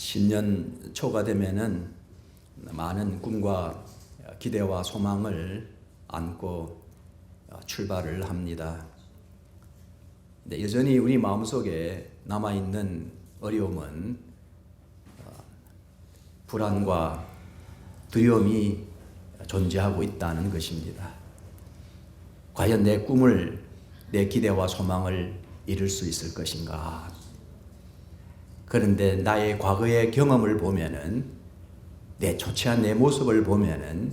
신년 초가 되면은 많은 꿈과 기대와 소망을 안고 출발을 합니다. 근데 여전히 우리 마음속에 남아있는 어려움은 불안과 두려움이 존재하고 있다는 것입니다. 과연 내 꿈을, 내 기대와 소망을 이룰 수 있을 것인가? 그런데 나의 과거의 경험을 보면은, 내 초췌한 내 모습을 보면은,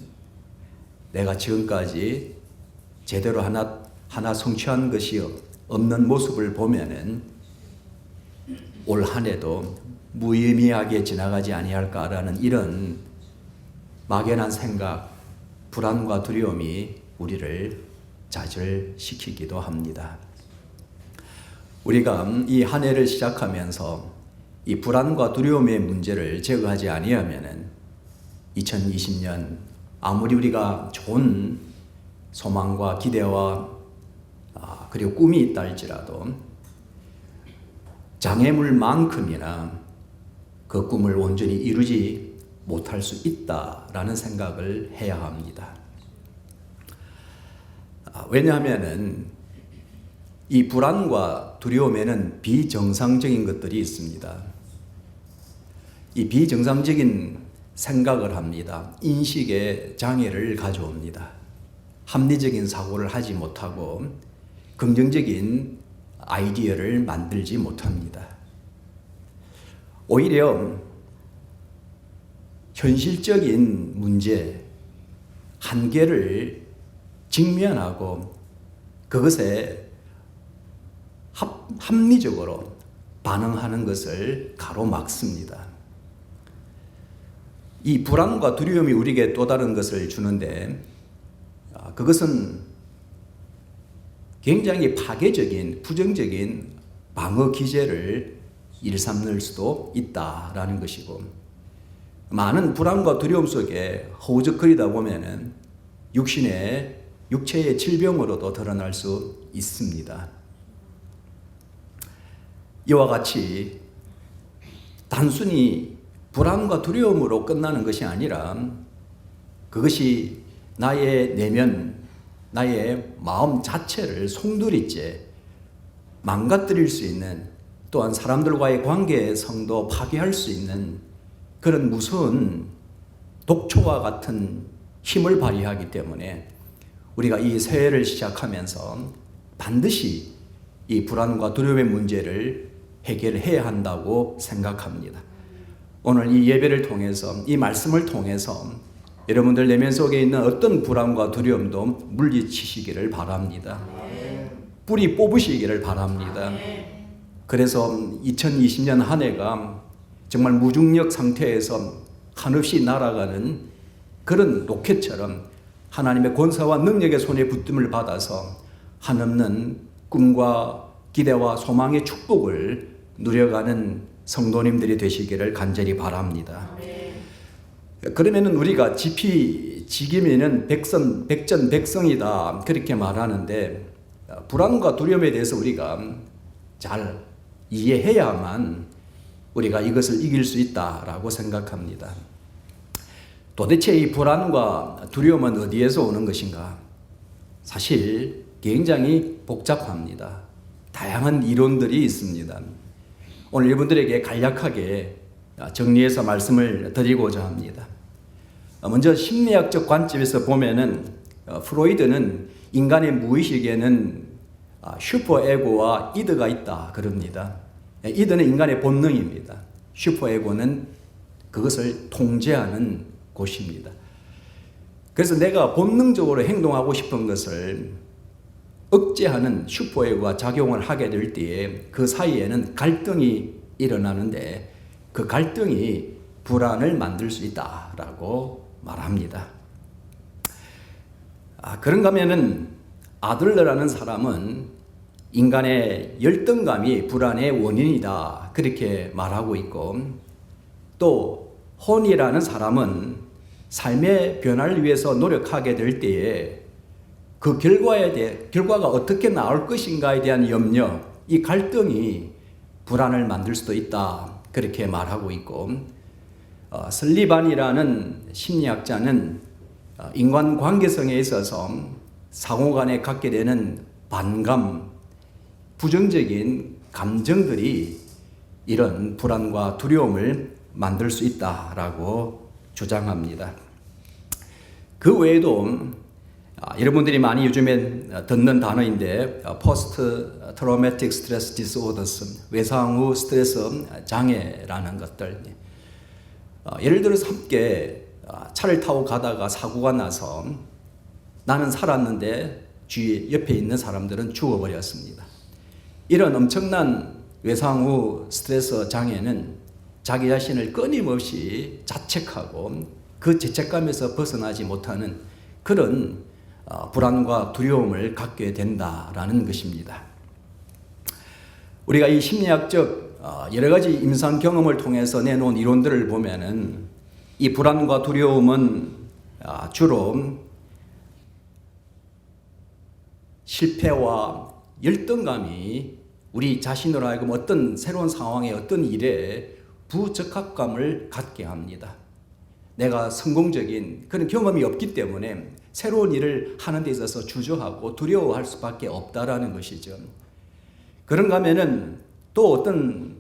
내가 지금까지 제대로 하나 성취한 것이 없는 모습을 보면은 올 한 해도 무의미하게 지나가지 아니할까라는 이런 막연한 생각, 불안과 두려움이 우리를 좌절시키기도 합니다. 우리가 이 한 해를 시작하면서 이 불안과 두려움의 문제를 제거하지 아니하면은 2020년 아무리 우리가 좋은 소망과 기대와 그리고 꿈이 있다 할지라도 장애물만큼이나 그 꿈을 온전히 이루지 못할 수 있다라는 생각을 해야 합니다. 왜냐하면은 이 불안과 두려움에는 비정상적인 것들이 있습니다. 이 비정상적인 생각을 합니다. 인식의 장애를 가져옵니다. 합리적인 사고를 하지 못하고 긍정적인 아이디어를 만들지 못합니다. 오히려 현실적인 문제, 한계를 직면하고 그것에 합리적으로 반응하는 것을 가로막습니다. 이 불안과 두려움이 우리에게 또 다른 것을 주는데, 그것은 굉장히 파괴적인, 부정적인 방어 기제를 일삼을 수도 있다라는 것이고, 많은 불안과 두려움 속에 허우적거리다 보면은 육체의 질병으로도 드러날 수 있습니다. 이와 같이 단순히 불안과 두려움으로 끝나는 것이 아니라 그것이 나의 내면, 나의 마음 자체를 송두리째 망가뜨릴 수 있는, 또한 사람들과의 관계성도 파괴할 수 있는 그런 무서운 독초와 같은 힘을 발휘하기 때문에 우리가 이 새해를 시작하면서 반드시 이 불안과 두려움의 문제를 해결해야 한다고 생각합니다. 오늘 이 예배를 통해서, 이 말씀을 통해서 여러분들 내면 속에 있는 어떤 불안과 두려움도 물리치시기를 바랍니다. 뿌리 뽑으시기를 바랍니다. 그래서 2020년 한 해가 정말 무중력 상태에서 한없이 날아가는 그런 로켓처럼 하나님의 권세와 능력의 손에 붙듦을 받아서 한없는 꿈과 기대와 소망의 축복을 누려가는 성도님들이 되시기를 간절히 바랍니다. 그러면은 우리가 지기면은 백전백성이다 그렇게 말하는데, 불안과 두려움에 대해서 우리가 잘 이해해야만 우리가 이것을 이길 수 있다라고 생각합니다. 도대체 이 불안과 두려움은 어디에서 오는 것인가? 사실 굉장히 복잡합니다. 다양한 이론들이 있습니다. 오늘 이분들에게 간략하게 정리해서 말씀을 드리고자 합니다. 먼저 심리학적 관점에서 보면은 프로이드는 인간의 무의식에는 슈퍼에고와 이드가 있다 그럽니다. 이드는 인간의 본능입니다. 슈퍼에고는 그것을 통제하는 곳입니다. 그래서 내가 본능적으로 행동하고 싶은 것을 억제하는 슈퍼에고가 작용을 하게 될 때에 그 사이에는 갈등이 일어나는데, 그 갈등이 불안을 만들 수 있다라고 말합니다. 그런가 하면은 아들러라는 사람은 인간의 열등감이 불안의 원인이다 그렇게 말하고 있고, 또 혼이라는 사람은 삶의 변화를 위해서 노력하게 될 때에 그 결과가 어떻게 나올 것인가에 대한 염려, 이 갈등이 불안을 만들 수도 있다 그렇게 말하고 있고, 설리반이라는 심리학자는 인간 관계성에 있어서 상호 간에 갖게 되는 반감, 부정적인 감정들이 이런 불안과 두려움을 만들 수 있다라고 주장합니다. 그 외에도 여러분들이 많이 요즘에 듣는 단어인데 포스트 트라우마틱 스트레스 디스오더스, 외상 후 스트레스 장애라는 것들. 예를 들어서 함께 차를 타고 가다가 사고가 나서 나는 살았는데 주위 옆에 있는 사람들은 죽어버렸습니다. 이런 엄청난 외상 후 스트레스 장애는 자기 자신을 끊임없이 자책하고 그 죄책감에서 벗어나지 못하는 그런 불안과 두려움을 갖게 된다라는 것입니다. 우리가 이 심리학적 여러 가지 임상 경험을 통해서 내놓은 이론들을 보면은 이 불안과 두려움은 주로 실패와 열등감이 우리 자신으로 하여금 어떤 새로운 상황에 어떤 일에 부적합감을 갖게 합니다. 내가 성공적인 그런 경험이 없기 때문에 새로운 일을 하는 데 있어서 주저하고 두려워할 수밖에 없다라는 것이죠. 그런가 하면은 또 어떤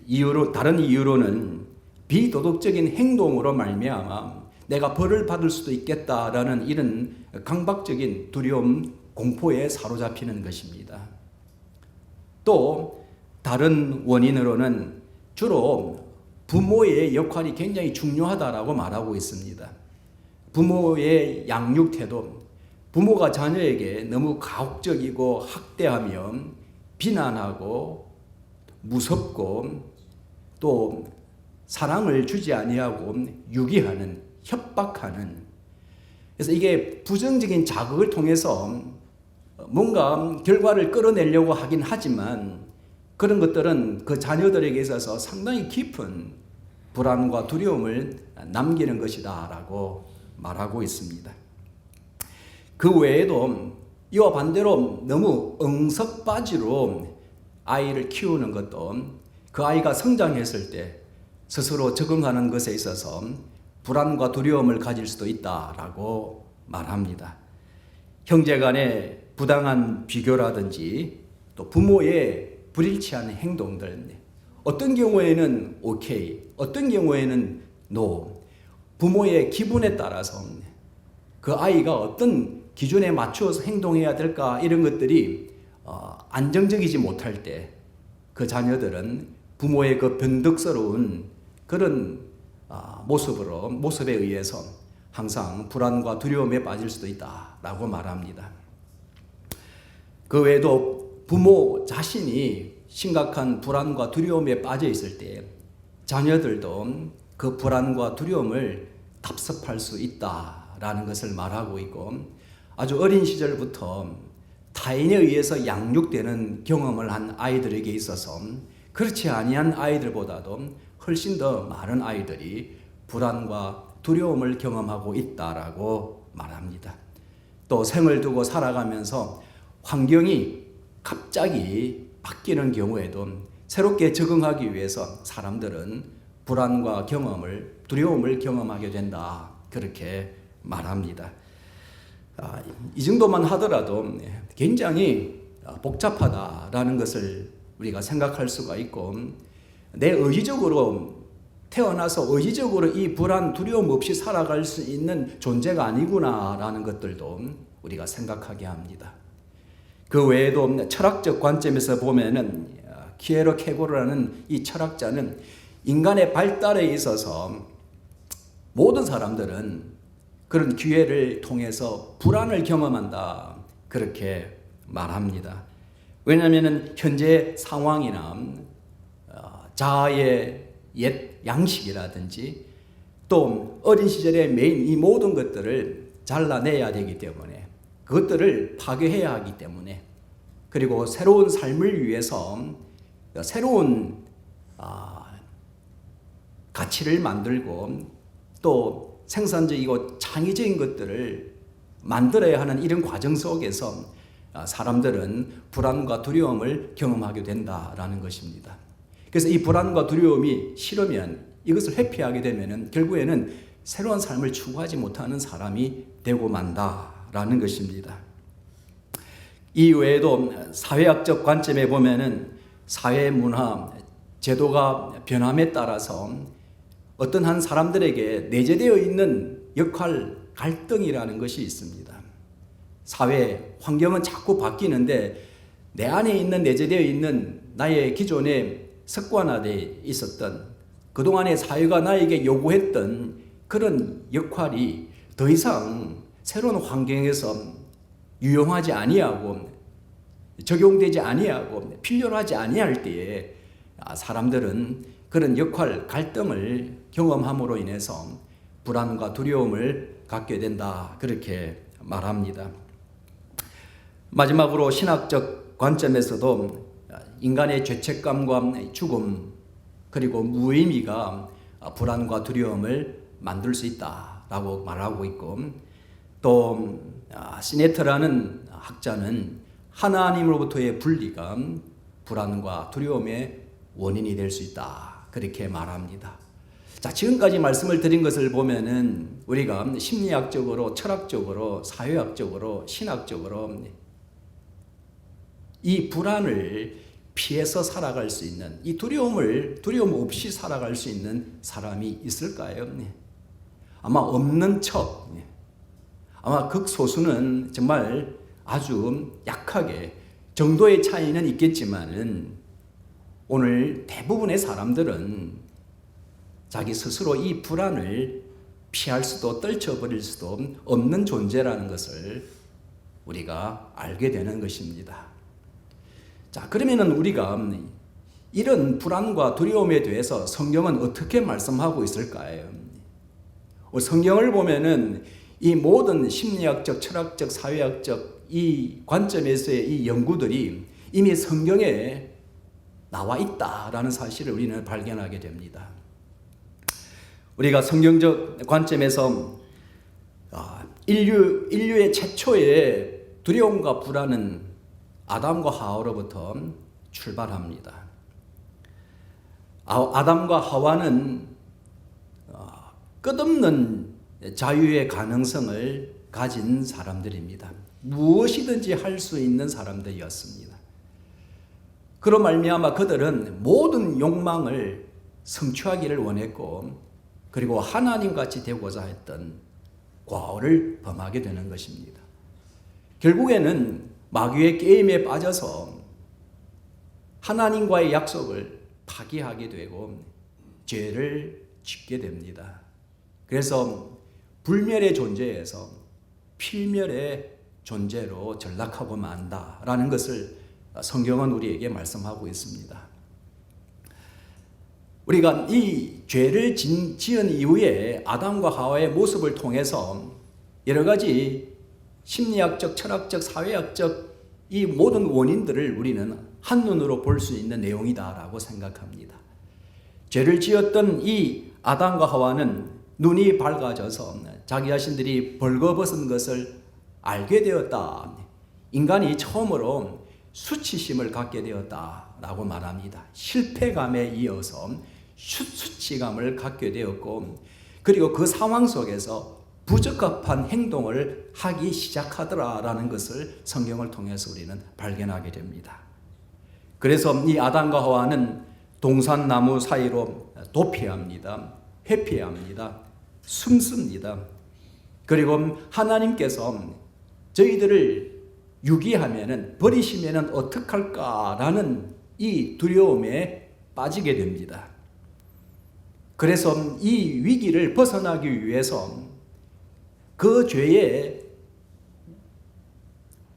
이유로, 다른 이유로는 비도덕적인 행동으로 말미암아 내가 벌을 받을 수도 있겠다라는 이런 강박적인 두려움, 공포에 사로잡히는 것입니다. 또 다른 원인으로는 주로 부모의 역할이 굉장히 중요하다라고 말하고 있습니다. 부모의 양육 태도, 부모가 자녀에게 너무 가혹적이고 학대하며 비난하고 무섭고 또 사랑을 주지 아니하고 유기하는, 협박하는, 그래서 이게 부정적인 자극을 통해서 뭔가 결과를 끌어내려고 하긴 하지만 그런 것들은 그 자녀들에게 있어서 상당히 깊은 불안과 두려움을 남기는 것이다 라고 말하고 있습니다. 그 외에도 이와 반대로 너무 엉석바지로 아이를 키우는 것도 그 아이가 성장했을 때 스스로 적응하는 것에 있어서 불안과 두려움을 가질 수도 있다라고 말합니다. 형제 간의 부당한 비교라든지 또 부모의 불일치한 행동들, 어떤 경우에는 오케이, 어떤 경우에는 노, 부모의 기분에 따라서 그 아이가 어떤 기준에 맞추어서 행동해야 될까 이런 것들이 안정적이지 못할 때 그 자녀들은 부모의 그 변덕스러운 그런 모습에 의해서 항상 불안과 두려움에 빠질 수도 있다라고 말합니다. 그 외에도 부모 자신이 심각한 불안과 두려움에 빠져 있을 때 자녀들도 그 불안과 두려움을 답습할 수 있다라는 것을 말하고 있고, 아주 어린 시절부터 타인에 의해서 양육되는 경험을 한 아이들에게 있어서 그렇지 아니한 아이들보다도 훨씬 더 많은 아이들이 불안과 두려움을 경험하고 있다라고 말합니다. 또 생을 두고 살아가면서 환경이 갑자기 바뀌는 경우에도 새롭게 적응하기 위해서 사람들은 불안과 두려움을 경험하게 된다, 그렇게 말합니다. 이 정도만 하더라도 굉장히 복잡하다라는 것을 우리가 생각할 수가 있고, 내 의지적으로 태어나서 의지적으로 이 불안, 두려움 없이 살아갈 수 있는 존재가 아니구나라는 것들도 우리가 생각하게 합니다. 그 외에도 철학적 관점에서 보면은 키에로케고르라는 이 철학자는 인간의 발달에 있어서 모든 사람들은 그런 기회를 통해서 불안을 경험한다, 그렇게 말합니다. 왜냐하면 현재 상황이나 자아의 옛 양식이라든지 또 어린 시절에 매인 이 모든 것들을 잘라내야 되기 때문에, 그것들을 파괴해야 하기 때문에, 그리고 새로운 삶을 위해서 새로운 가치를 만들고 또 생산적이고 창의적인 것들을 만들어야 하는 이런 과정 속에서 사람들은 불안과 두려움을 경험하게 된다라는 것입니다. 그래서 이 불안과 두려움이 싫으면, 이것을 회피하게 되면 결국에는 새로운 삶을 추구하지 못하는 사람이 되고 만다라는 것입니다. 이 외에도 사회학적 관점에 보면은 사회 문화, 제도가 변함에 따라서 어떤 한 사람들에게 내재되어 있는 역할 갈등이라는 것이 있습니다. 사회 환경은 자꾸 바뀌는데 내 안에 있는 내재되어 있는 나의 기존에 습관화되어 있었던, 그동안의 사회가 나에게 요구했던 그런 역할이 더 이상 새로운 환경에서 유용하지 아니하고 적용되지 아니하고 필요로 하지 아니할 때에 사람들은 그런 역할 갈등을 경험함으로 인해서 불안과 두려움을 갖게 된다, 그렇게 말합니다. 마지막으로 신학적 관점에서도 인간의 죄책감과 죽음 그리고 무의미가 불안과 두려움을 만들 수 있다라고 말하고 있고, 또 시네트라는 학자는 하나님으로부터의 분리가 불안과 두려움의 원인이 될 수 있다, 그렇게 말합니다. 자, 지금까지 말씀을 드린 것을 보면은 우리가 심리학적으로, 철학적으로, 사회학적으로, 신학적으로 이 불안을 피해서 살아갈 수 있는, 이 두려움 없이 살아갈 수 있는 사람이 있을까요? 아마 없는 척, 아마 극소수는 정말 아주 약하게, 정도의 차이는 있겠지만은 오늘 대부분의 사람들은 자기 스스로 이 불안을 피할 수도 떨쳐버릴 수도 없는 존재라는 것을 우리가 알게 되는 것입니다. 자, 그러면은 우리가 이런 불안과 두려움에 대해서 성경은 어떻게 말씀하고 있을까요? 성경을 보면은 이 모든 심리학적, 철학적, 사회학적 이 관점에서의 이 연구들이 이미 성경에 나와 있다라는 사실을 우리는 발견하게 됩니다. 우리가 성경적 관점에서 인류의 최초의 두려움과 불안은 아담과 하와로부터 출발합니다. 아담과 하와는 끝없는 자유의 가능성을 가진 사람들입니다. 무엇이든지 할 수 있는 사람들이었습니다. 그로 말미암아 그들은 모든 욕망을 성취하기를 원했고, 그리고 하나님같이 되고자 했던 과오를 범하게 되는 것입니다. 결국에는 마귀의 게임에 빠져서 하나님과의 약속을 파기하게 되고 죄를 짓게 됩니다. 그래서 불멸의 존재에서 필멸의 존재로 전락하고 만다라는 것을 성경은 우리에게 말씀하고 있습니다. 우리가 이 죄를 지은 이후에 아담과 하와의 모습을 통해서 여러 가지 심리학적, 철학적, 사회학적 이 모든 원인들을 우리는 한눈으로 볼 수 있는 내용이다라고 생각합니다. 죄를 지었던 이 아담과 하와는 눈이 밝아져서 자기 자신들이 벌거벗은 것을 알게 되었다. 인간이 처음으로 수치심을 갖게 되었다라고 말합니다. 실패감에 이어서 수치감을 갖게 되었고, 그리고 그 상황 속에서 부적합한 행동을 하기 시작하더라라는 것을 성경을 통해서 우리는 발견하게 됩니다. 그래서 이 아담과 하와는 동산나무 사이로 도피합니다. 회피합니다. 숨습니다. 그리고 하나님께서 저희들을 유기하면은, 버리시면은 어떡할까라는 이 두려움에 빠지게 됩니다. 그래서 이 위기를 벗어나기 위해서 그 죄의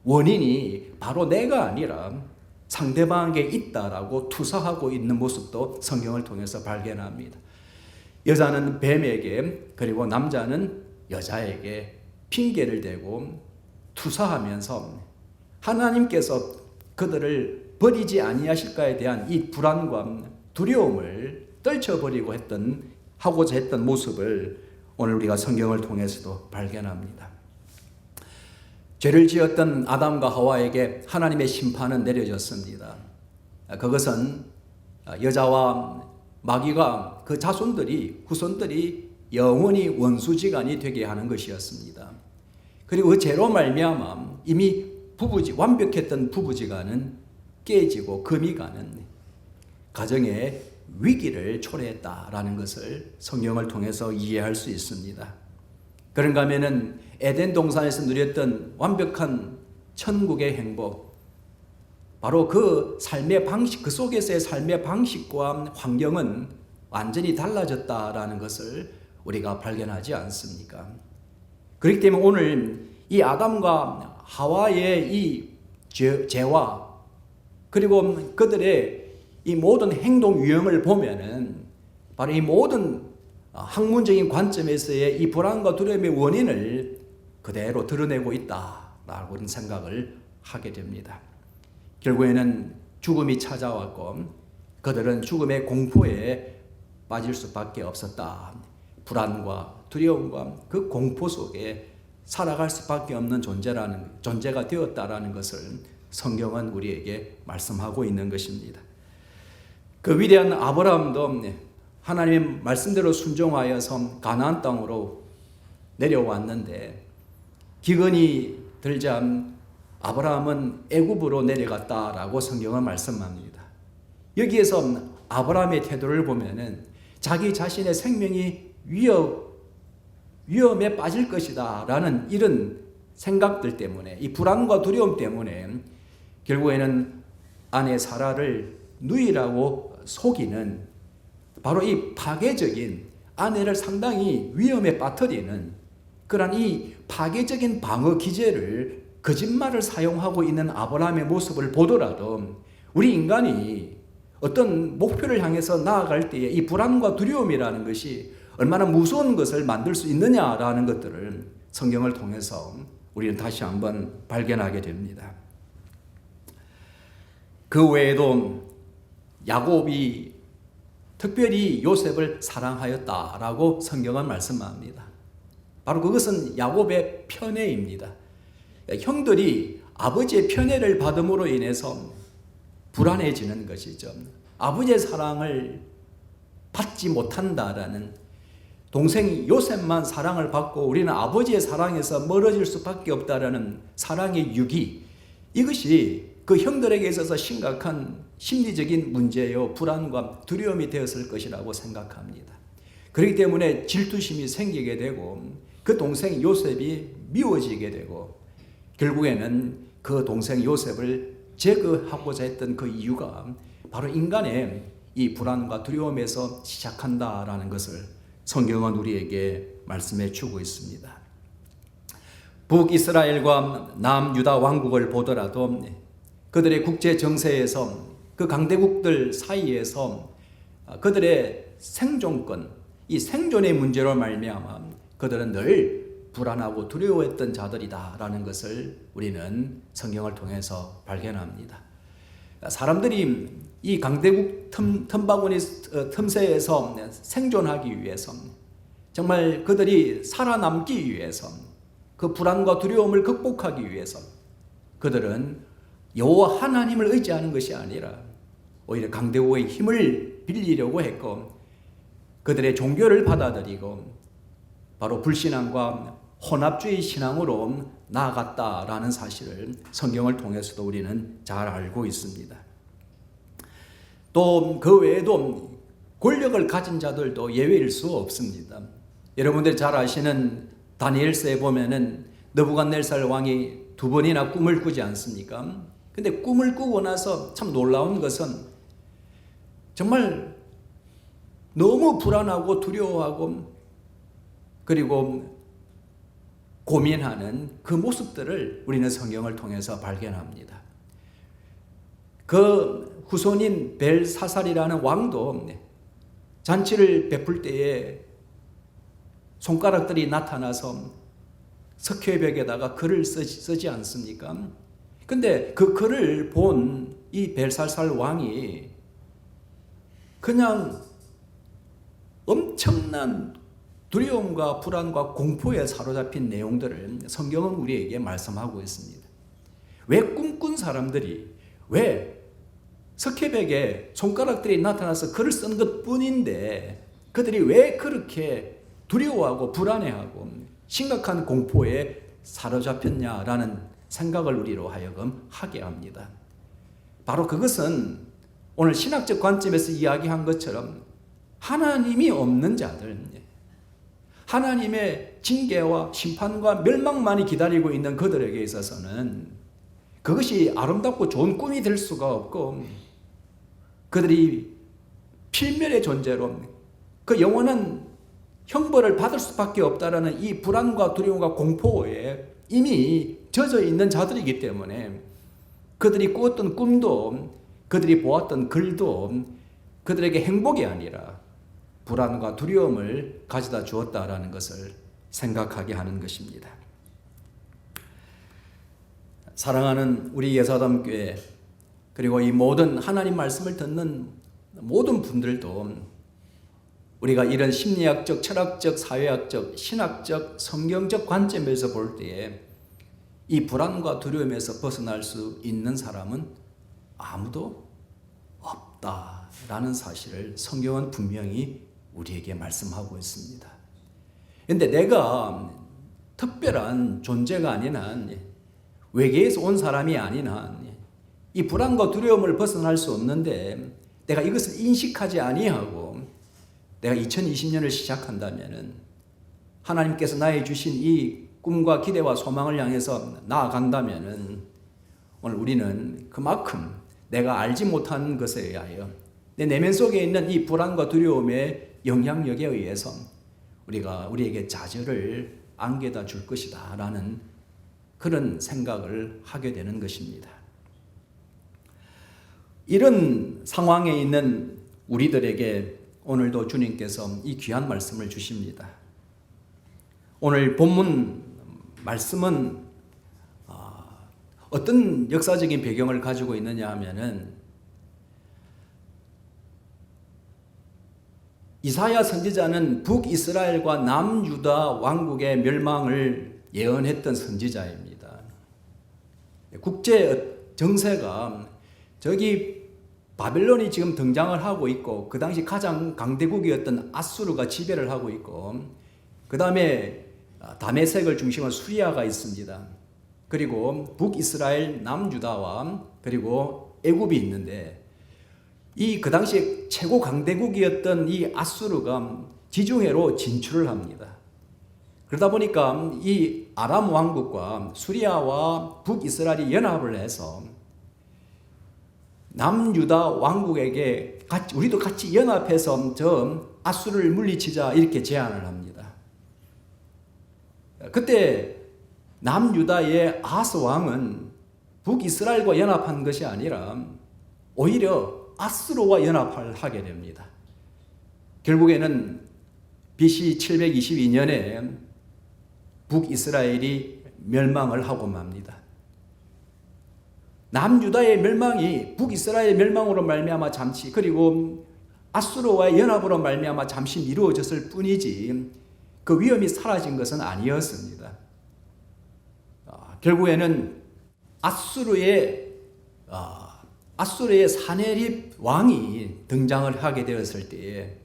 원인이 바로 내가 아니라 상대방에게 있다라고 투사하고 있는 모습도 성경을 통해서 발견합니다. 여자는 뱀에게, 그리고 남자는 여자에게 핑계를 대고 투사하면서 하나님께서 그들을 버리지 아니하실까에 대한 이 불안과 두려움을 떨쳐버리고 하고자 했던 모습을 오늘 우리가 성경을 통해서도 발견합니다. 죄를 지었던 아담과 하와에게 하나님의 심판은 내려졌습니다. 그것은 여자와 마귀가 그 자손들이 후손들이 영원히 원수지간이 되게 하는 것이었습니다. 그리고 그 죄로 말미암아 이미 완벽했던 부부지간은 깨지고 금이 가는 가정의 위기를 초래했다라는 것을 성경을 통해서 이해할 수 있습니다. 그런가 하면은 에덴 동산에서 누렸던 완벽한 천국의 행복, 바로 그 삶의 방식, 그 속에서의 삶의 방식과 환경은 완전히 달라졌다라는 것을 우리가 발견하지 않습니까? 그렇기 때문에 오늘 이 아담과 하와의 이 죄와 그리고 그들의 이 모든 행동 유형을 보면은 바로 이 모든 학문적인 관점에서의 이 불안과 두려움의 원인을 그대로 드러내고 있다라고 생각을 하게 됩니다. 결국에는 죽음이 찾아왔고 그들은 죽음의 공포에 빠질 수밖에 없었다. 불안과 두려움과 그 공포 속에 살아갈 수밖에 없는 존재가 되었다라는 것을 성경은 우리에게 말씀하고 있는 것입니다. 그 위대한 아브라함도 하나님의 말씀대로 순종하여서 가나안 땅으로 내려왔는데 기근이 들자 아브라함은 애굽으로 내려갔다라고 성경은 말씀합니다. 여기에서 아브라함의 태도를 보면은 자기 자신의 생명이 위험에 빠질 것이다 라는 이런 생각들 때문에, 이 불안과 두려움 때문에 결국에는 아내 사라를 누이라고 속이는 바로 이 파괴적인, 아내를 상당히 위험에 빠뜨리는 그러한 이 파괴적인 방어 기제를, 거짓말을 사용하고 있는 아브라함의 모습을 보더라도 우리 인간이 어떤 목표를 향해서 나아갈 때에 이 불안과 두려움이라는 것이 얼마나 무서운 것을 만들 수 있느냐라는 것들을 성경을 통해서 우리는 다시 한번 발견하게 됩니다. 그 외에도 야곱이 특별히 요셉을 사랑하였다라고 성경은 말씀합니다. 바로 그것은 야곱의 편애입니다. 형들이 아버지의 편애를 받음으로 인해서 불안해지는 것이죠. 아버지의 사랑을 받지 못한다라는, 동생 요셉만 사랑을 받고 우리는 아버지의 사랑에서 멀어질 수밖에 없다라는 사랑의 유기, 이것이 그 형들에게 있어서 심각한 심리적인 문제요, 불안과 두려움이 되었을 것이라고 생각합니다. 그렇기 때문에 질투심이 생기게 되고 그 동생 요셉이 미워지게 되고 결국에는 그 동생 요셉을 제거하고자 했던 그 이유가 바로 인간의 이 불안과 두려움에서 시작한다라는 것을 성경은 우리에게 말씀해 주고 있습니다. 북이스라엘과 남유다 왕국을 보더라도 그들의 국제 정세에서, 그 강대국들 사이에서 그들의 생존권, 이 생존의 문제로 말미암아 그들은 늘 불안하고 두려워했던 자들이다라는 것을 우리는 성경을 통해서 발견합니다. 사람들이 이 강대국 틈바구니 틈새에서 생존하기 위해서, 정말 그들이 살아남기 위해서, 그 불안과 두려움을 극복하기 위해서 그들은 여호와 하나님을 의지하는 것이 아니라 오히려 강대국의 힘을 빌리려고 했고 그들의 종교를 받아들이고 바로 불신앙과 혼합주의 신앙으로 나아갔다라는 사실을 성경을 통해서도 우리는 잘 알고 있습니다. 또 그 외에도 권력을 가진 자들도 예외일 수 없습니다. 여러분들 잘 아시는 다니엘서에 보면은 느부갓네살 왕이 2번이나 꿈을 꾸지 않습니까? 근데 꿈을 꾸고 나서 참 놀라운 것은 정말 너무 불안하고 두려워하고 그리고 고민하는 그 모습들을 우리는 성경을 통해서 발견합니다. 그 후손인 벨사살이라는 왕도 잔치를 베풀 때에 손가락들이 나타나서 석회의 벽에다가 글을 쓰지 않습니까? 근데 그 글을 본 이 벨사살 왕이 그냥 엄청난 두려움과 불안과 공포에 사로잡힌 내용들을 성경은 우리에게 말씀하고 있습니다. 왜 꿈꾼 사람들이 왜 스케백에 손가락들이 나타나서 글을 쓴 것뿐인데 그들이 왜 그렇게 두려워하고 불안해하고 심각한 공포에 사로잡혔냐라는 생각을 우리로 하여금 하게 합니다. 바로 그것은 오늘 신학적 관점에서 이야기한 것처럼 하나님이 없는 자들, 하나님의 징계와 심판과 멸망만이 기다리고 있는 그들에게 있어서는 그것이 아름답고 좋은 꿈이 될 수가 없고 그들이 필멸의 존재로 그 영원한 형벌을 받을 수밖에 없다라는 이 불안과 두려움과 공포에 이미 젖어 있는 자들이기 때문에 그들이 꾸었던 꿈도 그들이 보았던 글도 그들에게 행복이 아니라 불안과 두려움을 가져다 주었다라는 것을 생각하게 하는 것입니다. 사랑하는 우리 예사담교회 그리고 이 모든 하나님 말씀을 듣는 모든 분들도 우리가 이런 심리학적, 철학적, 사회학적, 신학적, 성경적 관점에서 볼 때에 이 불안과 두려움에서 벗어날 수 있는 사람은 아무도 없다라는 사실을 성경은 분명히 우리에게 말씀하고 있습니다. 그런데 내가 특별한 존재가 아닌 한, 외계에서 온 사람이 아닌 한, 이 불안과 두려움을 벗어날 수 없는데 내가 이것을 인식하지 아니하고 내가 2020년을 시작한다면 하나님께서 나에게 주신 이 꿈과 기대와 소망을 향해서 나아간다면 오늘 우리는 그만큼 내가 알지 못하는 것에 의하여 내 내면 속에 있는 이 불안과 두려움의 영향력에 의해서 우리가 우리에게 좌절을 안겨다 줄 것이다 라는 그런 생각을 하게 되는 것입니다. 이런 상황에 있는 우리들에게 오늘도 주님께서 이 귀한 말씀을 주십니다. 오늘 본문 말씀은 어떤 역사적인 배경을 가지고 있느냐 하면은 이사야 선지자는 북이스라엘과 남유다 왕국의 멸망을 예언했던 선지자입니다. 국제 정세가 저기 바벨론이 지금 등장을 하고 있고 그 당시 가장 강대국이었던 아수르가 지배를 하고 있고 그 다음에 다메섹을 중심으로 수리아가 있습니다. 그리고 북이스라엘, 남유다와 그리고 애굽이 있는데 이 그 당시 최고 강대국이었던 이 아수르가 지중해로 진출을 합니다. 그러다 보니까 이 아람 왕국과 수리아와 북이스라엘이 연합을 해서 남유다 왕국에게 우리도 같이 연합해서 저 아수르를 물리치자 이렇게 제안을 합니다. 그때 남유다의 아하스 왕은 북이스라엘과 연합한 것이 아니라 오히려 아수르와 연합을 하게 됩니다. 결국에는 BC 722년에 북이스라엘이 멸망을 하고 맙니다. 남유다의 멸망이 북이스라엘의 멸망으로 말미암아 잠시 그리고 아수르와의 연합으로 말미암아 잠시 미루어졌을 뿐이지 그 위험이 사라진 것은 아니었습니다. 결국에는 아수르의 사네립 왕이 등장을 하게 되었을 때에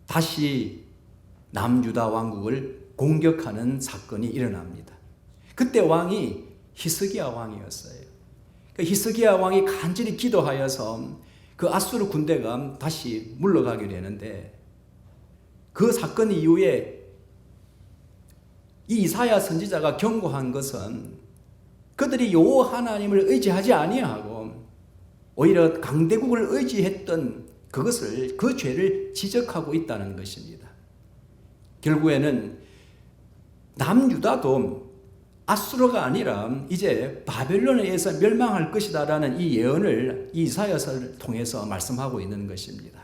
다시 남유다 왕국을 공격하는 사건이 일어납니다. 그때 왕이 히스기야 왕이었어요. 히스기야 왕이 간절히 기도하여서 그 아수르 군대가 다시 물러가게 되는데 그 사건 이후에 이 이사야 선지자가 경고한 것은 그들이 여호와 하나님을 의지하지 아니하고 오히려 강대국을 의지했던 그것을 그 죄를 지적하고 있다는 것입니다. 결국에는 남유다도 아수르가 아니라 이제 바벨론에 의해서 멸망할 것이다라는 이 예언을 이 이사야서를 통해서 말씀하고 있는 것입니다.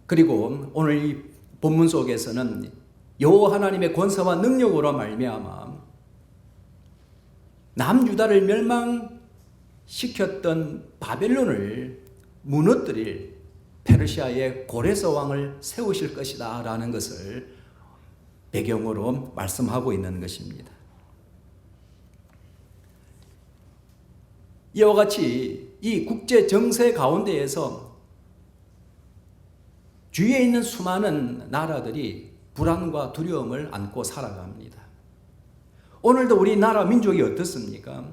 그리고 오늘 이 본문 속에서는 여호와 하나님의 권세와 능력으로 말미암아 남유다를 멸망시켰던 바벨론을 무너뜨릴 페르시아의 고레스 왕을 세우실 것이다 라는 것을 배경으로 말씀하고 있는 것입니다. 이와 같이 이 국제 정세 가운데에서 주위에 있는 수많은 나라들이 불안과 두려움을 안고 살아갑니다. 오늘도 우리나라 민족이 어떻습니까?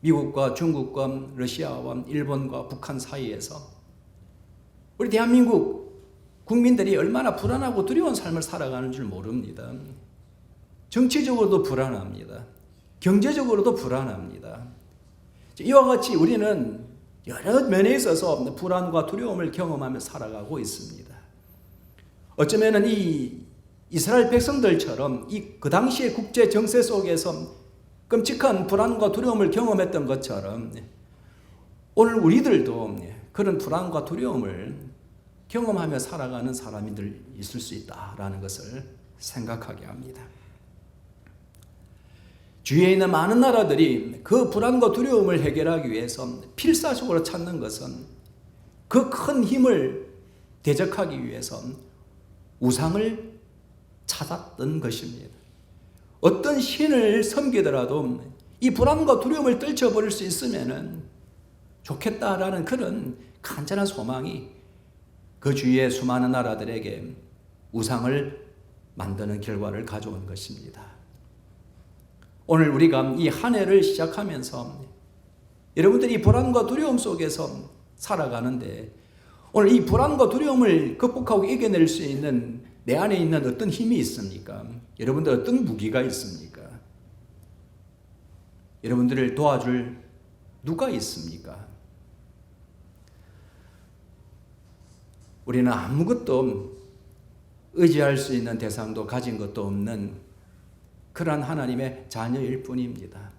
미국과 중국과 러시아와 일본과 북한 사이에서 우리 대한민국 국민들이 얼마나 불안하고 두려운 삶을 살아가는 줄 모릅니다. 정치적으로도 불안합니다. 경제적으로도 불안합니다. 이와 같이 우리는 여러 면에 있어서 불안과 두려움을 경험하며 살아가고 있습니다. 어쩌면 이 이스라엘 백성들처럼 그 당시의 국제 정세 속에서 끔찍한 불안과 두려움을 경험했던 것처럼 오늘 우리들도 그런 불안과 두려움을 경험하며 살아가는 사람들 있을 수 있다라는 것을 생각하게 합니다. 주위에 있는 많은 나라들이 그 불안과 두려움을 해결하기 위해서 필사적으로 찾는 것은 그 큰 힘을 대적하기 위해서 우상을 찾았던 것입니다. 어떤 신을 섬기더라도 이 불안과 두려움을 떨쳐버릴 수 있으면 좋겠다라는 그런 간절한 소망이 그 주위의 수많은 나라들에게 우상을 만드는 결과를 가져온 것입니다. 오늘 우리가 이 한 해를 시작하면서 여러분들이 불안과 두려움 속에서 살아가는데 오늘 이 불안과 두려움을 극복하고 이겨낼 수 있는 내 안에 있는 어떤 힘이 있습니까? 여러분들 어떤 무기가 있습니까? 여러분들을 도와줄 누가 있습니까? 우리는 아무것도 의지할 수 있는 대상도 가진 것도 없는 그러한 하나님의 자녀일 뿐입니다.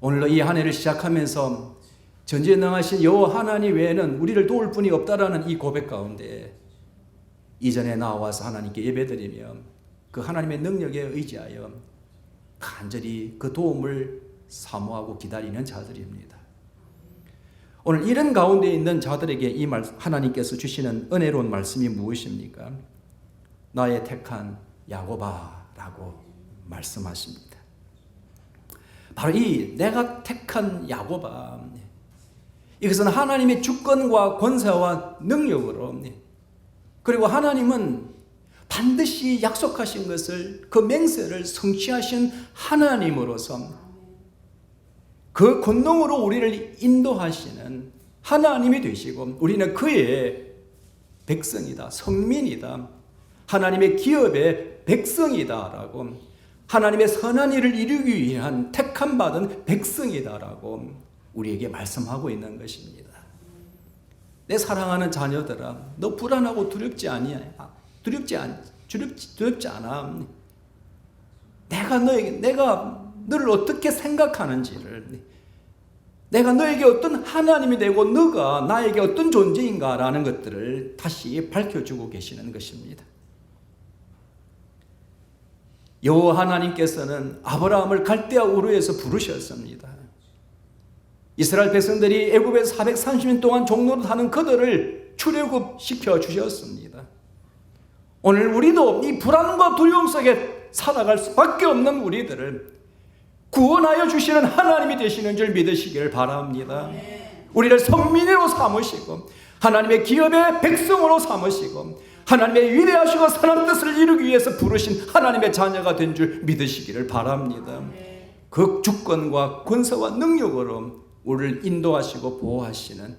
오늘로 이 한 해를 시작하면서 전지전능하신 여호와 하나님 외에는 우리를 도울 분이 없다라는 이 고백 가운데 이전에 나와서 하나님께 예배드리며 그 하나님의 능력에 의지하여 간절히 그 도움을 사모하고 기다리는 자들입니다. 오늘 이런 가운데 있는 자들에게 이 하나님께서 주시는 은혜로운 말씀이 무엇입니까? 나의 택한 야곱아라고 말씀하십니다. 바로 이 내가 택한 야곱아, 이것은 하나님의 주권과 권세와 능력으로, 그리고 하나님은 반드시 약속하신 것을, 그 맹세를 성취하신 하나님으로서 그 권능으로 우리를 인도하시는 하나님이 되시고 우리는 그의 백성이다, 성민이다, 하나님의 기업의 백성이다라고, 하나님의 선한 일을 이루기 위한 택함받은 백성이다라고 우리에게 말씀하고 있는 것입니다. 내 사랑하는 자녀들아, 너 불안하고 두렵지 않아. 내가 너를 어떻게 생각하는지를, 내가 너에게 어떤 하나님이 되고 너가 나에게 어떤 존재인가라는 것들을 다시 밝혀주고 계시는 것입니다. 여호와 하나님께서는 아브라함을 갈대아 우르에서 부르셨습니다. 이스라엘 백성들이 애굽에서 430년 동안 종노릇 하는 그들을 출애굽시켜 주셨습니다. 오늘 우리도 이 불안과 두려움 속에 살아갈 수밖에 없는 우리들을 구원하여 주시는 하나님이 되시는 줄 믿으시기를 바랍니다. 우리를 성민으로 삼으시고 하나님의 기업의 백성으로 삼으시고 하나님의 위대하시고 선한 뜻을 이루기 위해서 부르신 하나님의 자녀가 된 줄 믿으시기를 바랍니다. 그 주권과 권세와 능력으로 우리를 인도하시고 보호하시는,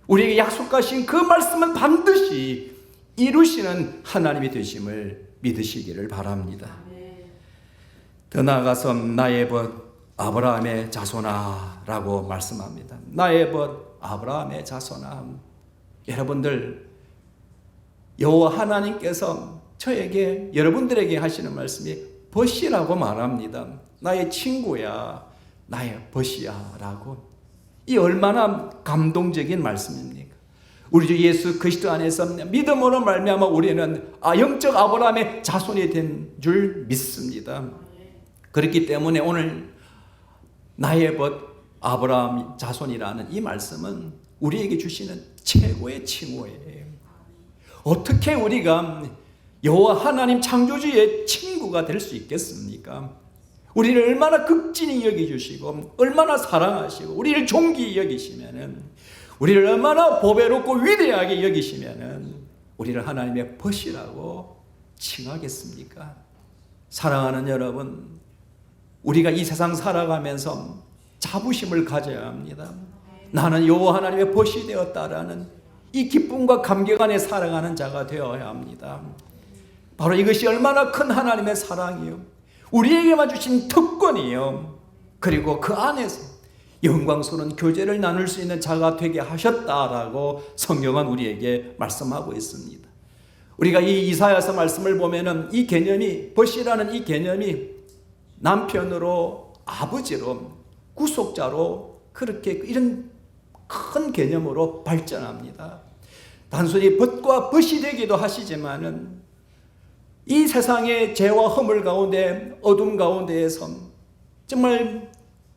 우리에게 약속하신 그 말씀은 반드시 이루시는 하나님이 되심을 믿으시기를 바랍니다. 더 나아가서 나의 벗 아브라함의 자손아라고 말씀합니다. 나의 벗 아브라함의 자손아. 여러분들, 여호와 하나님께서 저에게, 여러분들에게 하시는 말씀이 벗이라고 말합니다. 나의 친구야, 나의 벗이야 라고. 이 얼마나 감동적인 말씀입니까? 우리 주 예수 그리스도 안에서 믿음으로 말미암아 우리는 영적 아브라함의 자손이 된 줄 믿습니다. 그렇기 때문에 오늘 나의 벗 아브라함 자손이라는 이 말씀은 우리에게 주시는 최고의 칭호예요. 어떻게 우리가 여호와 하나님 창조주의 친구가 될 수 있겠습니까? 우리를 얼마나 극진히 여기주시고 얼마나 사랑하시고 우리를 존귀히 여기시면은, 우리를 얼마나 보배롭고 위대하게 여기시면은 우리를 하나님의 벗이라고 칭하겠습니까? 사랑하는 여러분, 우리가 이 세상 살아가면서 자부심을 가져야 합니다. 나는 여호와 하나님의 벗이 되었다라는 이 기쁨과 감격 안에 살아가는 자가 되어야 합니다. 바로 이것이 얼마나 큰 하나님의 사랑이요, 우리에게만 주신 특권이요, 그리고 그 안에서 영광스러운 교제를 나눌 수 있는 자가 되게 하셨다라고 성경은 우리에게 말씀하고 있습니다. 우리가 이 이사야서 말씀을 보면은 이 개념이, 벗이라는 이 개념이 남편으로, 아버지로, 구속자로, 그렇게 이런 큰 개념으로 발전합니다. 단순히 벗과 벗이 되기도 하시지만은 이 세상의 죄와 허물 가운데, 어둠 가운데에서 정말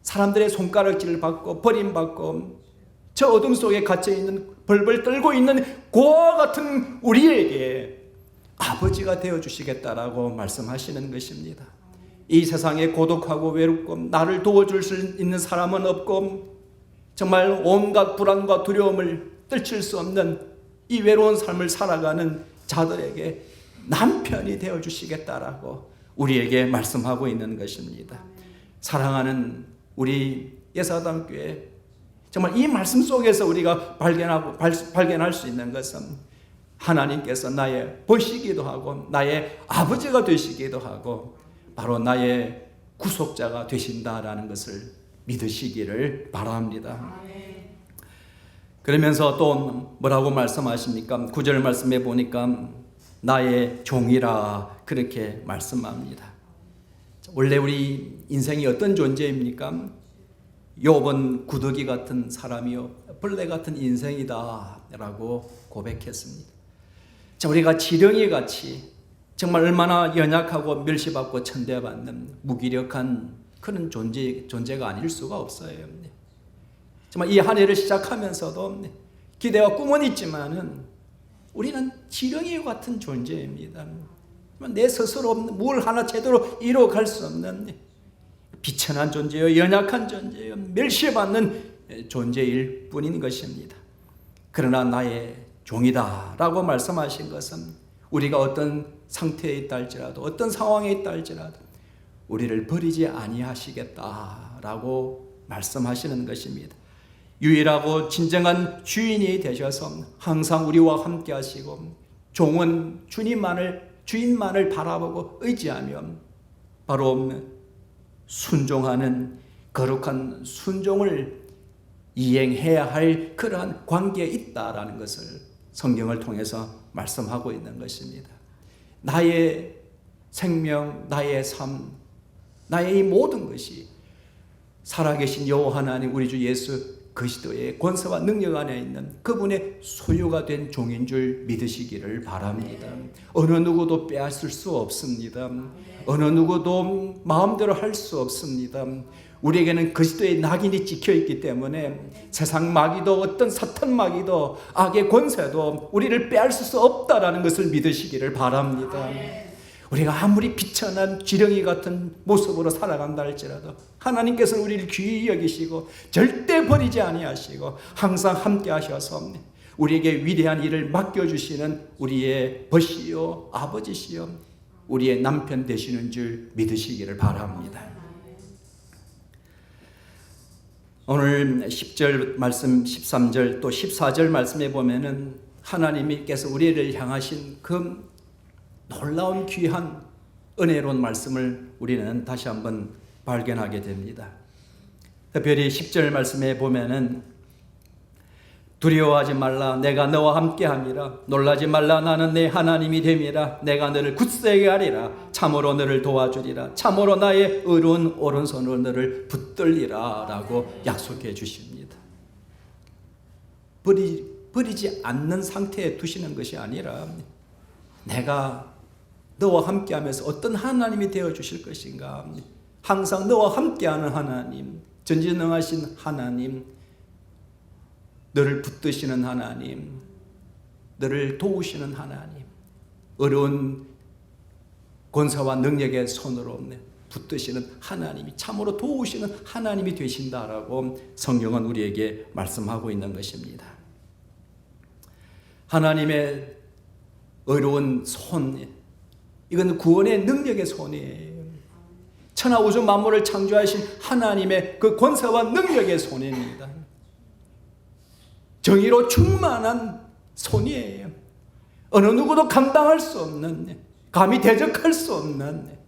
사람들의 손가락질을 받고 버림받고 저 어둠 속에 갇혀있는, 벌벌 떨고 있는 고아와 같은 우리에게 아버지가 되어주시겠다라고 말씀하시는 것입니다. 이 세상에 고독하고 외롭고 나를 도와줄 수 있는 사람은 없고 정말 온갖 불안과 두려움을 떨칠 수 없는 이 외로운 삶을 살아가는 자들에게 남편이 되어주시겠다라고 우리에게 말씀하고 있는 것입니다. 사랑하는 우리 예사단교회, 정말 이 말씀 속에서 우리가 발견할 수 있는 것은 하나님께서 나의 벗이기도 하고 나의 아버지가 되시기도 하고 바로 나의 구속자가 되신다라는 것을 믿으시기를 바랍니다. 그러면서 또 뭐라고 말씀하십니까? 9절 말씀에 보니까 나의 종이라 그렇게 말씀합니다. 원래 우리 인생이 어떤 존재입니까? 욥은 구더기 같은 사람이요, 벌레 같은 인생이다 라고 고백했습니다. 자, 우리가 지렁이 같이 정말 얼마나 연약하고 멸시받고 천대받는 무기력한 그런 존재가 아닐 수가 없어요. 정말 이 한 해를 시작하면서도 기대와 꿈은 있지만은 우리는 지렁이 같은 존재입니다. 내 스스로 뭘 하나 제대로 이뤄갈 수 없는 비천한 존재요, 연약한 존재요, 멸시받는 존재일 뿐인 것입니다. 그러나 나의 종이다라고 말씀하신 것은 우리가 어떤 상태에 있다 할지라도, 어떤 상황에 있다 할지라도 우리를 버리지 아니하시겠다라고 말씀하시는 것입니다. 유일하고 진정한 주인이 되셔서 항상 우리와 함께 하시고, 종은 주인만을 바라보고 의지하며 바로 순종하는 거룩한 순종을 이행해야 할 그러한 관계에 있다라는 것을 성경을 통해서 말씀하고 있는 것입니다. 나의 생명, 나의 삶, 나의 이 모든 것이 살아계신 여호와 하나님 우리 주 예수 그리스도의 권세와 능력 안에 있는 그분의 소유가 된 종인 줄 믿으시기를 바랍니다. 어느 누구도 빼앗을 수 없습니다. 어느 누구도 마음대로 할 수 없습니다. 우리에게는 그리스도의 낙인이 찍혀있기 때문에 세상 마귀도 어떤 사탄 마귀도 악의 권세도 우리를 빼앗을 수 없다라는 것을 믿으시기를 바랍니다. 우리가 아무리 비천한 지렁이 같은 모습으로 살아간다 할지라도 하나님께서는 우리를 귀히 여기시고 절대 버리지 아니하시고 항상 함께 하셔서 우리에게 위대한 일을 맡겨주시는 우리의 벗이요 아버지시요 우리의 남편 되시는 줄 믿으시기를 바랍니다. 오늘 10절 말씀, 13절 또 14절 말씀에 보면은 하나님께서 우리를 향하신 그 놀라운 귀한 은혜로운 말씀을 우리는 다시 한번 발견하게 됩니다. 특별히 10절 말씀에 보면은 두려워하지 말라, 내가 너와 함께함이라. 놀라지 말라, 나는 내 하나님이 됨이라. 내가 너를 굳세게 하리라. 참으로 너를 도와주리라. 참으로 나의 의로운 오른손으로 너를 붙들리라 라고 약속해 주십니다. 버리지 않는 상태에 두시는 것이 아니라 내가 너와 함께하면서 어떤 하나님이 되어주실 것인가, 항상 너와 함께하는 하나님, 전지능하신 하나님, 너를 붙드시는 하나님, 너를 도우시는 하나님, 어려운 권세와 능력의 손으로 붙드시는 하나님이, 참으로 도우시는 하나님이 되신다라고 성경은 우리에게 말씀하고 있는 것입니다. 하나님의 의로운 손, 이건 구원의 능력의 손이에요. 천하 우주 만물을 창조하신 하나님의 그 권세와 능력의 손입니다. 정의로 충만한 손이에요. 어느 누구도 감당할 수 없는, 감히 대적할 수 없는,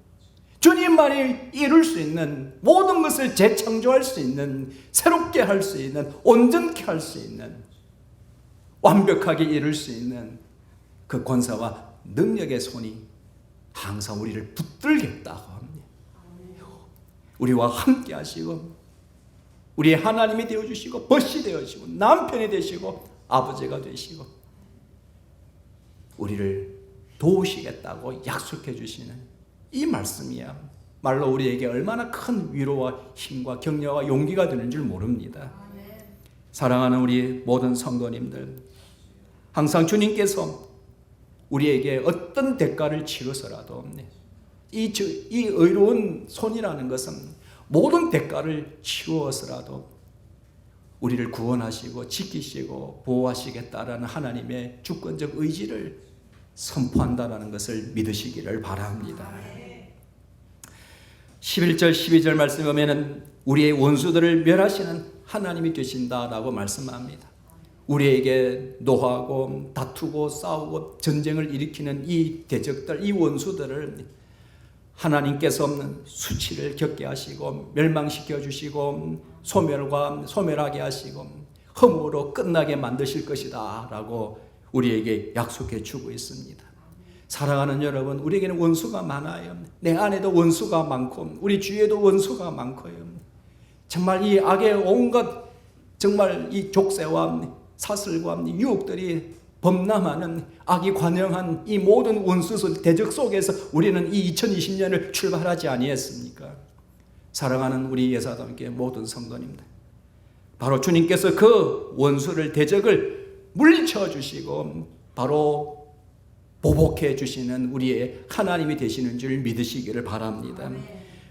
주님만이 이룰 수 있는, 모든 것을 재창조할 수 있는, 새롭게 할 수 있는, 온전케 할 수 있는, 완벽하게 이룰 수 있는 그 권세와 능력의 손이 항상 우리를 붙들겠다고 합니다. 우리와 함께 하시고 우리의 하나님이 되어주시고 벗이 되어주시고 남편이 되시고 아버지가 되시고 우리를 도우시겠다고 약속해 주시는 이 말씀이야 말로 우리에게 얼마나 큰 위로와 힘과 격려와 용기가 되는 줄 모릅니다. 사랑하는 우리 모든 성도님들, 항상 주님께서 우리에게 어떤 대가를 치러서라도 이 의로운 손이라는 것은 모든 대가를 치루어서라도 우리를 구원하시고 지키시고 보호하시겠다라는 하나님의 주권적 의지를 선포한다라는 것을 믿으시기를 바랍니다. 11절 12절 말씀에 보면 우리의 원수들을 멸하시는 하나님이 되신다라고 말씀합니다. 우리에게 노하고 다투고 싸우고 전쟁을 일으키는 이 대적들, 이 원수들을 하나님께서 수치를 겪게 하시고 멸망시켜 주시고 소멸하게 하시고 흠으로 끝나게 만드실 것이다 라고 우리에게 약속해 주고 있습니다. 사랑하는 여러분, 우리에게는 원수가 많아요. 내 안에도 원수가 많고 우리 주위에도 원수가 많고요. 정말 이 악의 온갖 정말 이 족쇄와 사슬과 유혹들이 범람하는 악이 관영한 이 모든 원수들 대적 속에서 우리는 이 2020년을 출발하지 아니했습니까? 사랑하는 우리 예사동교회 모든 성도님들, 바로 주님께서 그 원수를 대적을 물리쳐 주시고 바로 보복해 주시는 우리의 하나님이 되시는 줄 믿으시기를 바랍니다.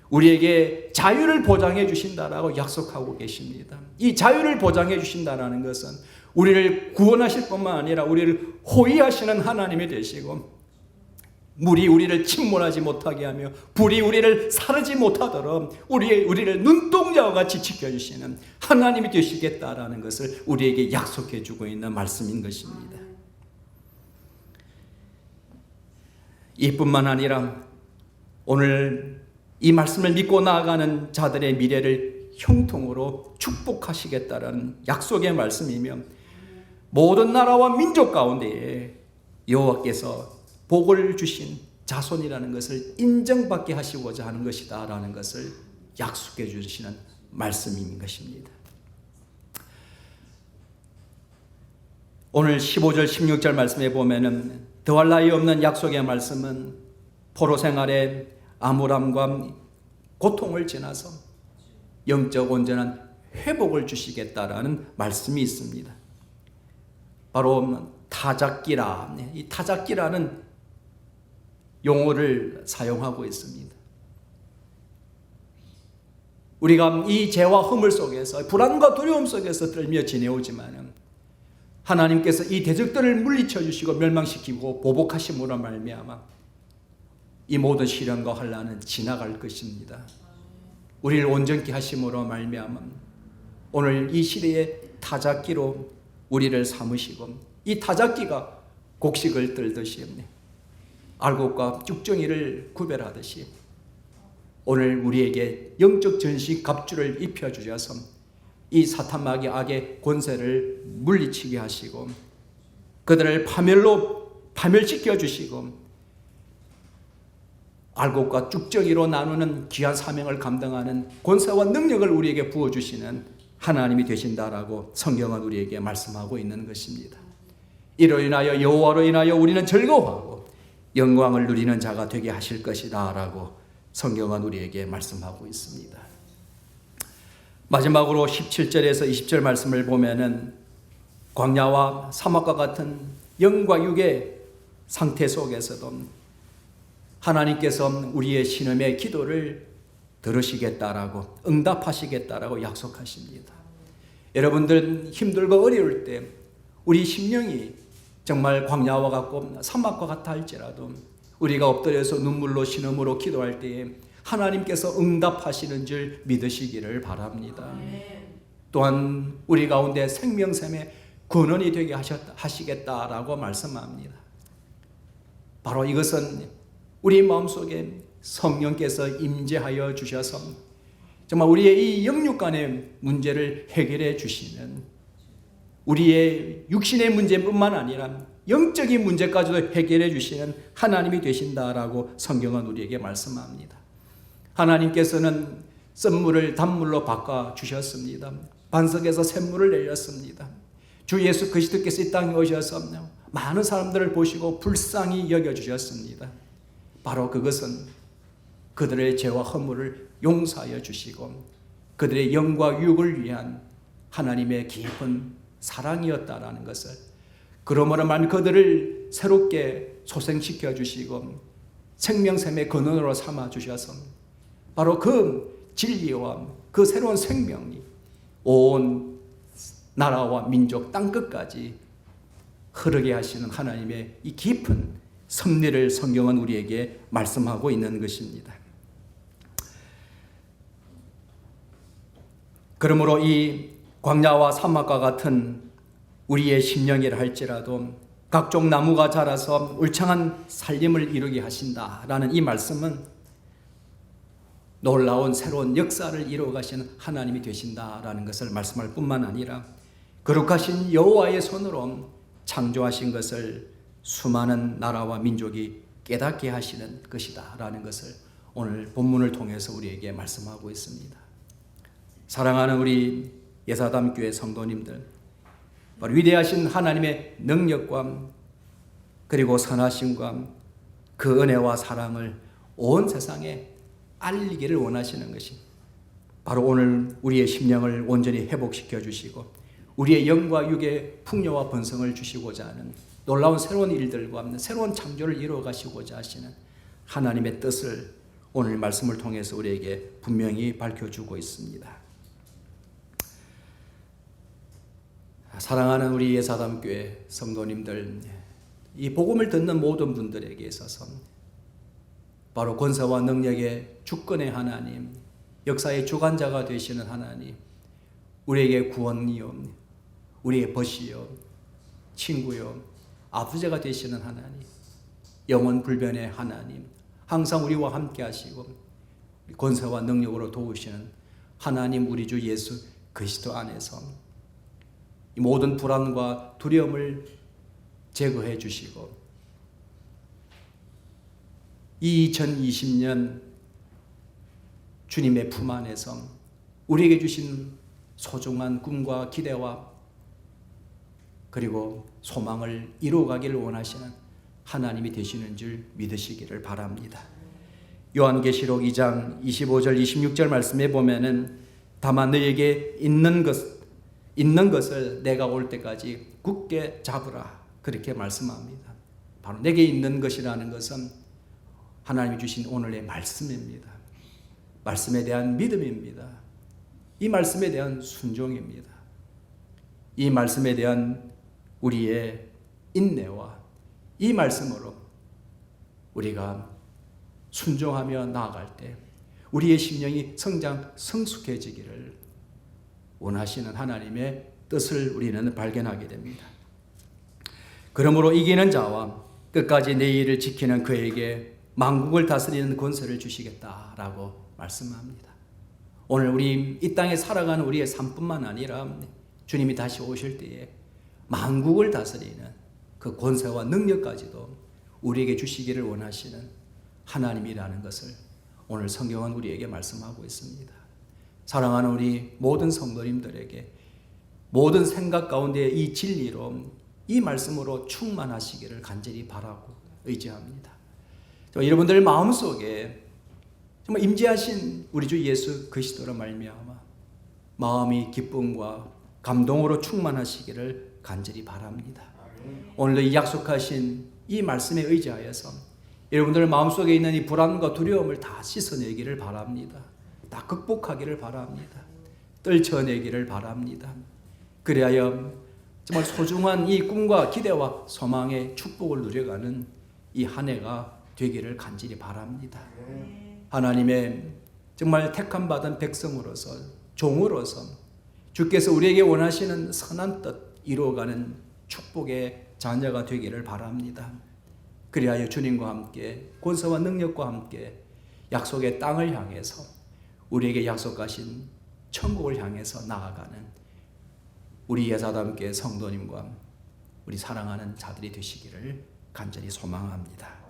우리에게 자유를 보장해 주신다라고 약속하고 계십니다. 이 자유를 보장해 주신다라는 것은 우리를 구원하실 뿐만 아니라 우리를 호위하시는 하나님이 되시고 물이 우리를 침몰하지 못하게 하며 불이 우리를 사르지 못하도록 우리를 눈동자와 같이 지켜주시는 하나님이 되시겠다라는 것을 우리에게 약속해 주고 있는 말씀인 것입니다. 이뿐만 아니라 오늘 이 말씀을 믿고 나아가는 자들의 미래를 형통으로 축복하시겠다라는 약속의 말씀이며 모든 나라와 민족 가운데에 여호와께서 복을 주신 자손이라는 것을 인정받게 하시고자 하는 것이다 라는 것을 약속해 주시는 말씀인 것입니다. 오늘 15절 16절 말씀에 보면은 더할 나위 없는 약속의 말씀은 포로 생활의 암울함과 고통을 지나서 영적 온전한 회복을 주시겠다라는 말씀이 있습니다. 바로 타작기라, 이 타작기라는 용어를 사용하고 있습니다. 우리가 이 죄와 허물 속에서 불안과 두려움 속에서 떨며 지내오지만 하나님께서 이 대적들을 물리쳐 주시고 멸망시키고 보복하심으로 말미암아 이 모든 시련과 환난은 지나갈 것입니다. 우리를 온전케 하심으로 말미암아 오늘 이 시대의 타작기로 우리를 삼으시고 이 타작기가 곡식을 떨듯이 알곡과 쭉정이를 구별하듯이 오늘 우리에게 영적 전시 갑주를 입혀주셔서 이 사탄마귀 악의 권세를 물리치게 하시고 그들을 파멸시켜 주시고 알곡과 쭉정이로 나누는 귀한 사명을 감당하는 권세와 능력을 우리에게 부어주시는 하나님이 되신다라고 성경은 우리에게 말씀하고 있는 것입니다. 이로 인하여 여호와로 인하여 우리는 즐거워하고 영광을 누리는 자가 되게 하실 것이다 라고 성경은 우리에게 말씀하고 있습니다. 마지막으로 17절에서 20절 말씀을 보면은 광야와 사막과 같은 영과 육의 상태 속에서도 하나님께서 우리의 신음의 기도를 들으시겠다라고, 응답하시겠다라고 약속하십니다. 여러분들 힘들고 어려울 때 우리 심령이 정말 광야와 같고 사막과 같아 할지라도 우리가 엎드려서 눈물로 신음으로 기도할 때에 하나님께서 응답하시는 줄 믿으시기를 바랍니다. 또한 우리 가운데 생명샘의 근원이 되게 하시겠다라고 말씀합니다. 바로 이것은 우리 마음속에 성령께서 임재하여 주셔서 정말 우리의 이 영육간의 문제를 해결해 주시는, 우리의 육신의 문제뿐만 아니라 영적인 문제까지도 해결해 주시는 하나님이 되신다라고 성경은 우리에게 말씀합니다. 하나님께서는 쓴물을 단물로 바꿔 주셨습니다. 반석에서 샘물을 내렸습니다. 주 예수 그리스도께서 이 땅에 오셔서 많은 사람들을 보시고 불쌍히 여겨주셨습니다. 바로 그것은 그들의 죄와 허물을 용서하여 주시고 그들의 영과 육을 위한 하나님의 깊은 사랑이었다라는 것을, 그러므로 만 그들을 새롭게 소생시켜 주시고 생명샘의 근원으로 삼아 주셔서 바로 그 진리와 그 새로운 생명이 온 나라와 민족 땅끝까지 흐르게 하시는 하나님의 이 깊은 섭리를 성경은 우리에게 말씀하고 있는 것입니다. 그러므로 이 광야와 사막과 같은 우리의 심령이라 할지라도 각종 나무가 자라서 울창한 살림을 이루게 하신다라는 이 말씀은 놀라운 새로운 역사를 이루어 가시는 하나님이 되신다라는 것을 말씀할 뿐만 아니라 거룩하신 여호와의 손으로 창조하신 것을 수많은 나라와 민족이 깨닫게 하시는 것이다라는 것을 오늘 본문을 통해서 우리에게 말씀하고 있습니다. 사랑하는 우리 예사담교회 성도님들, 바로 위대하신 하나님의 능력과 그리고 선하심과 그 은혜와 사랑을 온 세상에 알리기를 원하시는 것이 바로 오늘 우리의 심령을 온전히 회복시켜 주시고 우리의 영과 육의 풍요와 번성을 주시고자 하는 놀라운 새로운 일들과 새로운 창조를 이루어 가시고자 하시는 하나님의 뜻을 오늘 말씀을 통해서 우리에게 분명히 밝혀주고 있습니다. 사랑하는 우리 예사담교회 성도님들, 이 복음을 듣는 모든 분들에게 있어서 바로 권세와 능력의 주권의 하나님, 역사의 주관자가 되시는 하나님, 우리에게 구원이요, 우리의 벗이요, 친구요, 아버지가 되시는 하나님, 영원 불변의 하나님, 항상 우리와 함께 하시고 권세와 능력으로 도우시는 하나님, 우리 주 예수 그리스도 안에서 이 모든 불안과 두려움을 제거해 주시고 이 2020년 주님의 품 안에서 우리에게 주신 소중한 꿈과 기대와 그리고 소망을 이루어가기를 원하시는 하나님이 되시는 줄 믿으시기를 바랍니다. 요한계시록 2장 25절 26절 말씀에 보면은 다만 너에게 있는 것을 내가 올 때까지 굳게 잡으라, 그렇게 말씀합니다. 바로 내게 있는 것이라는 것은 하나님이 주신 오늘의 말씀입니다. 말씀에 대한 믿음입니다. 이 말씀에 대한 순종입니다. 이 말씀에 대한 우리의 인내와 이 말씀으로 우리가 순종하며 나아갈 때 우리의 심령이 성숙해지기를 원하시는 하나님의 뜻을 우리는 발견하게 됩니다. 그러므로 이기는 자와 끝까지 내 일을 지키는 그에게 만국을 다스리는 권세를 주시겠다라고 말씀합니다. 오늘 우리 이 땅에 살아가는 우리의 삶뿐만 아니라 주님이 다시 오실 때에 만국을 다스리는 그 권세와 능력까지도 우리에게 주시기를 원하시는 하나님이라는 것을 오늘 성경은 우리에게 말씀하고 있습니다. 사랑하는 우리 모든 성도님들에게 모든 생각 가운데 이 진리로 이 말씀으로 충만하시기를 간절히 바라고 의지합니다. 여러분들 마음속에 정말 임재하신 우리 주 예수 그리스도로 말미암아 마음이 기쁨과 감동으로 충만하시기를 간절히 바랍니다. 오늘도 이 약속하신 이 말씀에 의지하여서 여러분들 마음속에 있는 이 불안과 두려움을 다 씻어내기를 바랍니다. 다 극복하기를 바랍니다. 떨쳐내기를 바랍니다. 그리하여 정말 소중한 이 꿈과 기대와 소망의 축복을 누려가는 이 한 해가 되기를 간절히 바랍니다. 하나님의 정말 택함 받은 백성으로서, 종으로서 주께서 우리에게 원하시는 선한 뜻 이루어가는 축복의 자녀가 되기를 바랍니다. 그리하여 주님과 함께 권세와 능력과 함께 약속의 땅을 향해서 우리에게 약속하신 천국을 향해서 나아가는 우리 예사담교회 성도님과 우리 사랑하는 자들이 되시기를 간절히 소망합니다.